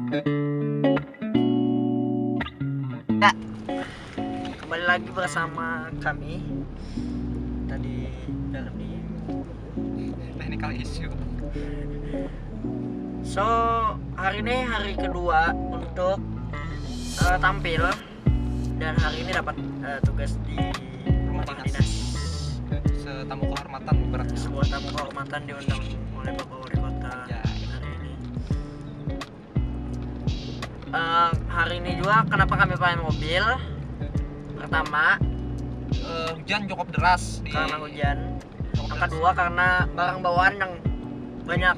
Ya, kembali lagi bersama kami. Tadi dari technical issue. So, hari ini hari kedua untuk tampil, dan hari ini dapat tugas di rumah dinas. Setamu kehormatan berat. Sebuah tamu kehormatan diundang oleh Bapak Wali Kota Ya. hari ini. Hari ini juga kenapa kami pakai mobil? Pertama, Hujan cukup deras di karena hujan. Yang kedua karena barang bawaan yang banyak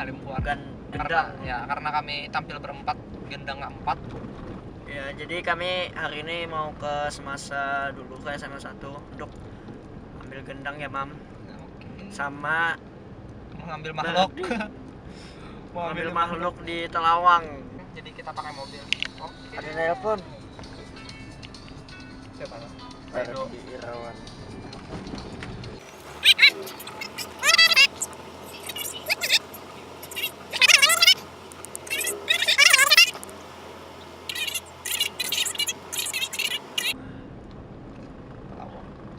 Lempuan. dan Karena kami tampil berempat, gendang 4. ya, jadi kami hari ini mau ke Semasa dulu, ke SMA 1 untuk ambil gendang ya, Mam. Oke. Sama Mengambil makhluk. mau ambil makhluk di Telawang. Jadi kita pakai mobil. Oke. Ada telepon. Siapa? Baru di Irawan.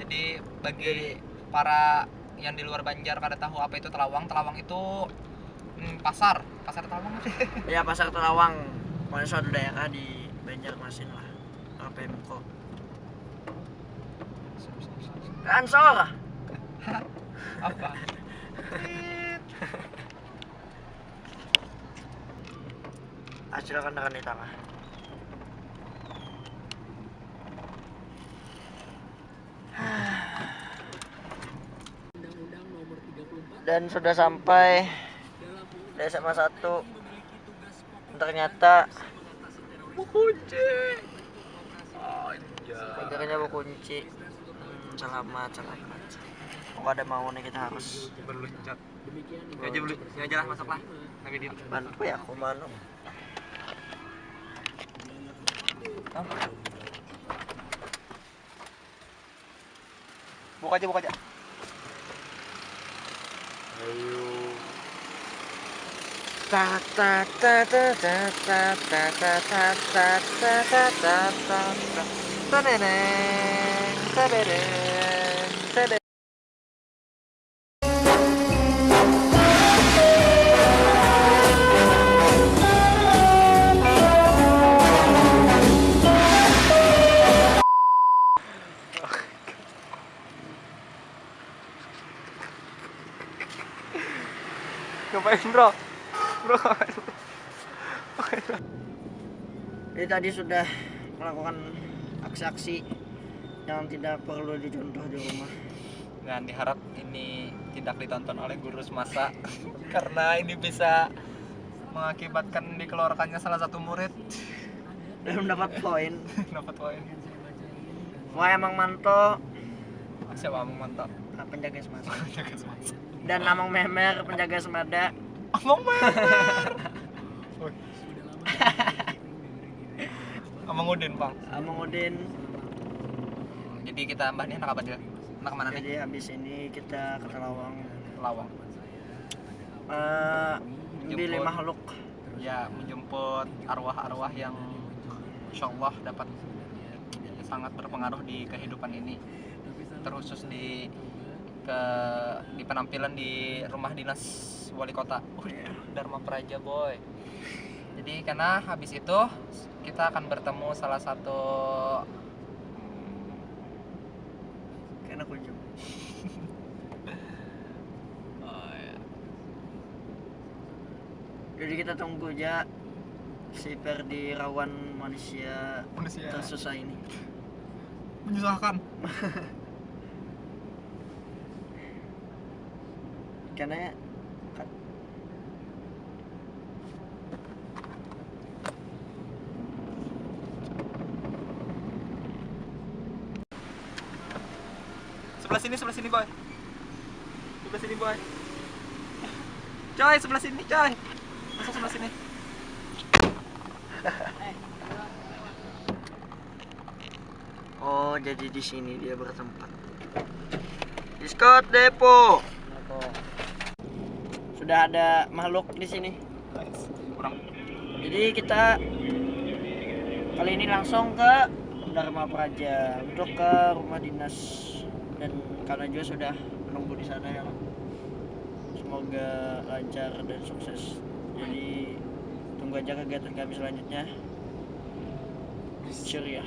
Jadi bagi para yang di luar Banjar kada tahu apa itu Telawang. Telawang itu pasar Telawang. Ya, pasar Telawang. Pokoknya suatu daerah di Banjarmasin lah. Pemko. Ansor. Apa? Silakan rekan di tengah. Dan sudah sampai di SMA 1. Ternyata Kunci. pagarnya berkunci. Selamat. Kalau ada mau nih kita harus Berluncat. Ya aja lah, masuklah. Lagi di bantu ya aku manu. Buka aja. Ayo. Ta ta ta ta ta ta ta ta ta ta ta ta ta ta ta Tadadeng, tadadeng, tadadeng. Ngapain bro? Jadi tadi sudah melakukan aksi-aksi yang tidak perlu dicontoh di rumah. Dan diharap ini tidak ditonton oleh guru semasa karena ini bisa mengakibatkan dikeluarkannya salah satu murid. Belum dapat poin. Dapat poin. Wah, emang manto Siapa Amang mantap? penjaga semada. Jaga semasa. Dan Amang Memer penjaga semada. Amang Memer. Amang Udin bang. Amang Udin. Jadi kita mbah nih anak apa dia? Anak kemana nih? Jadi habis ini kita ke Telawang. Lawang. Pilih makhluk. Ya, menjemput arwah-arwah yang insyaallah dapat sangat berpengaruh di kehidupan ini, terkhusus di penampilan di rumah dinas wali kota. Dharma Praja boy. Jadi karena habis itu kita akan bertemu salah satu Kena kunjung. Jadi kita tunggu aja si Perdi Rawan manusia tersusah ini. menyusahkan. Karena Sebelah sini boy. Coy, sebelah sini coy. Masuk sebelah sini. oh, jadi di sini dia bertempat. Diskot Depo. Sudah ada makhluk di sini. Nice. kurang. Jadi kita kali ini langsung ke Dharma Praja untuk ke rumah dinas, dan karena juga sudah menunggu di sana ya. Semoga lancar dan sukses. Jadi tunggu aja kegiatan kami selanjutnya. Cheer ya.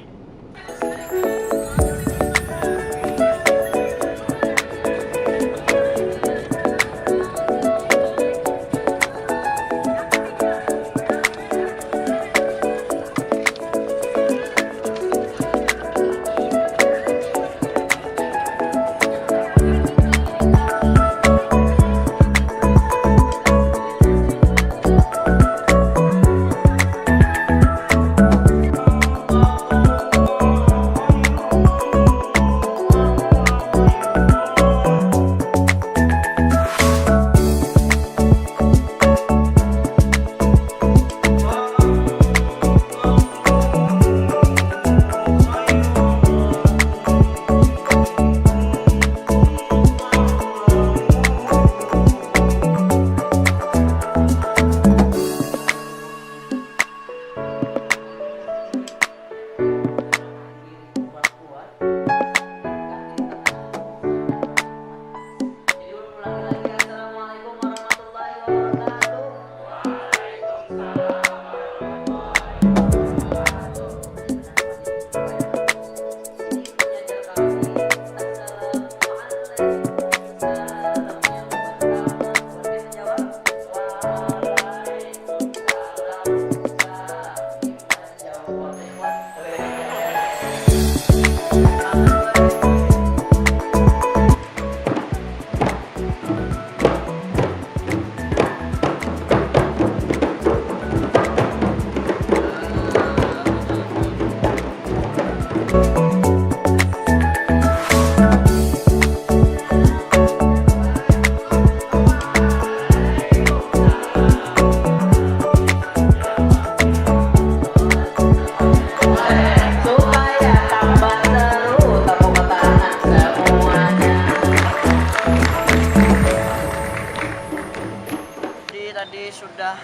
Tadi sudah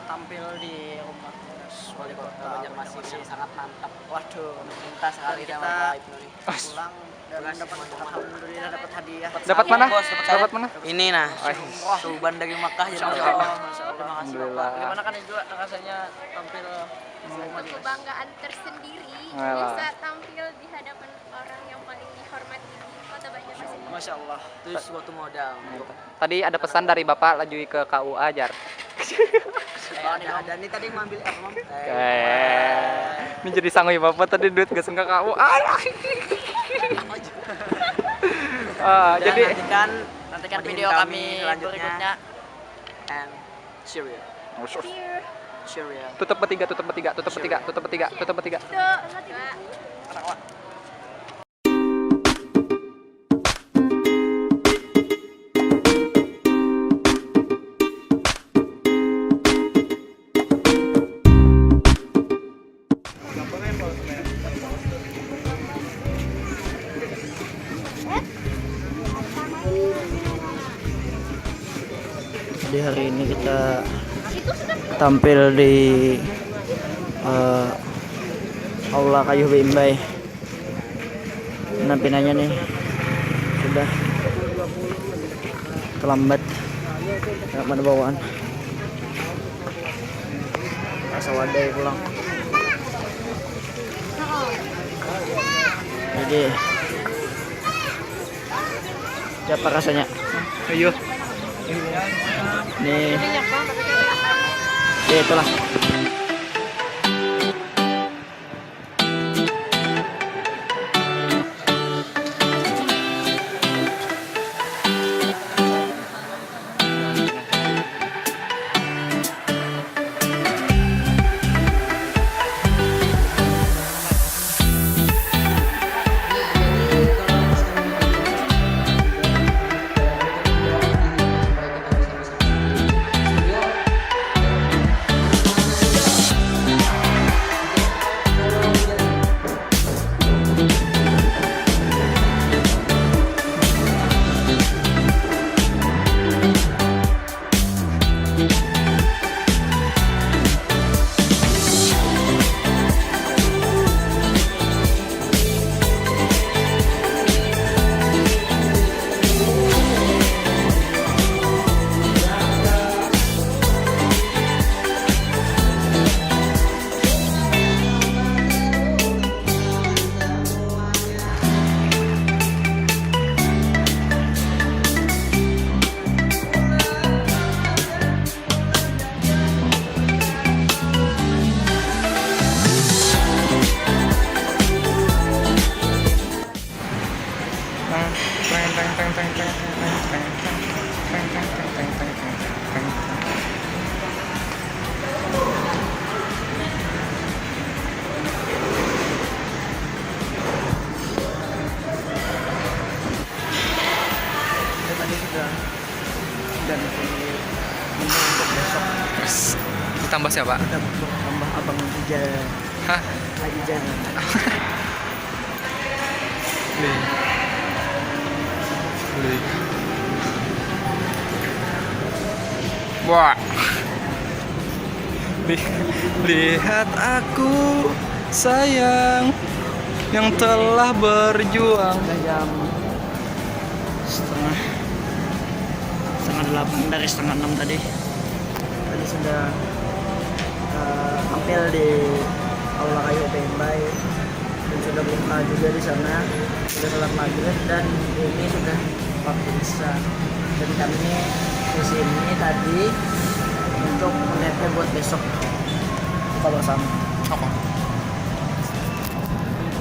tampil di rumah dinas wali kota Banjarmasin, sangat mantap. Waduh, cinta sekali kita pulang dan dapat alhamdulillah dapat hadiah. Dapat mana? Dapat mana? Ini nah, suban dari Makkah ya. Alhamdulillah. Bagaimana kan juga rasanya tampil di rumah dinas? Kebanggaan tersendiri Walah. bisa tampil di hadapan orang yang paling dihormati di kota Banjarmasin. Masya Allah, itu suatu modal. Tadi ada pesan dari Bapak laju ke KUA Jar. Dan ini tadi ngambil apa, Mam? Ini jadi sanggui Bapak tadi duit gak sengka KUA. Jadi nantikan video kami berikutnya. And cheerio. Cheerio. Tutup bertiga. Jadi hari ini kita tampil di Aula Kayu Bimbai. Penampilannya nih sudah terlambat, nggak ada bawaan. Rasa wadai pulang. Jadi siapa rasanya? Ayo. Nih, ya itulah. tambah siapa? Kita tambah abang Ijan. Hah? Ijan. Nih. Nih. Wah. Lihat aku sayang yang telah berjuang. Sudah jam setengah 8 dari setengah 6 tadi. Tadi sudah tampil di Aula Kayu Pembai dan sudah buka juga di sana. Sudah sholat maghrib dan ini sudah waktu isya. Dan kami di sini tadi untuk menetap buat besok kalau sama. Oke.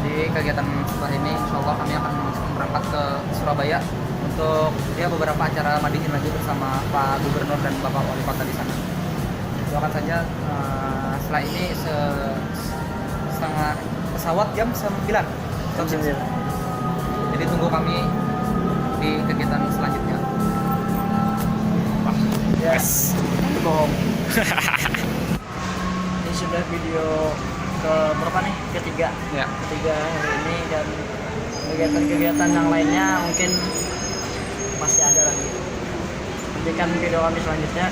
Di kegiatan setelah ini, insya Allah kami akan berangkat ke Surabaya untuk ya beberapa acara madihin lagi bersama Pak Gubernur dan Bapak Wali Kota di sana. Doakan saja setelah ini setengah pesawat jam 9. Jadi tunggu kami di kegiatan selanjutnya. Yes. Bohong. Ini sudah video ke berapa nih? Ketiga. Ya. Ketiga hari ini dan kegiatan-kegiatan yang lainnya mungkin masih ada lagi. Nantikan video kami selanjutnya.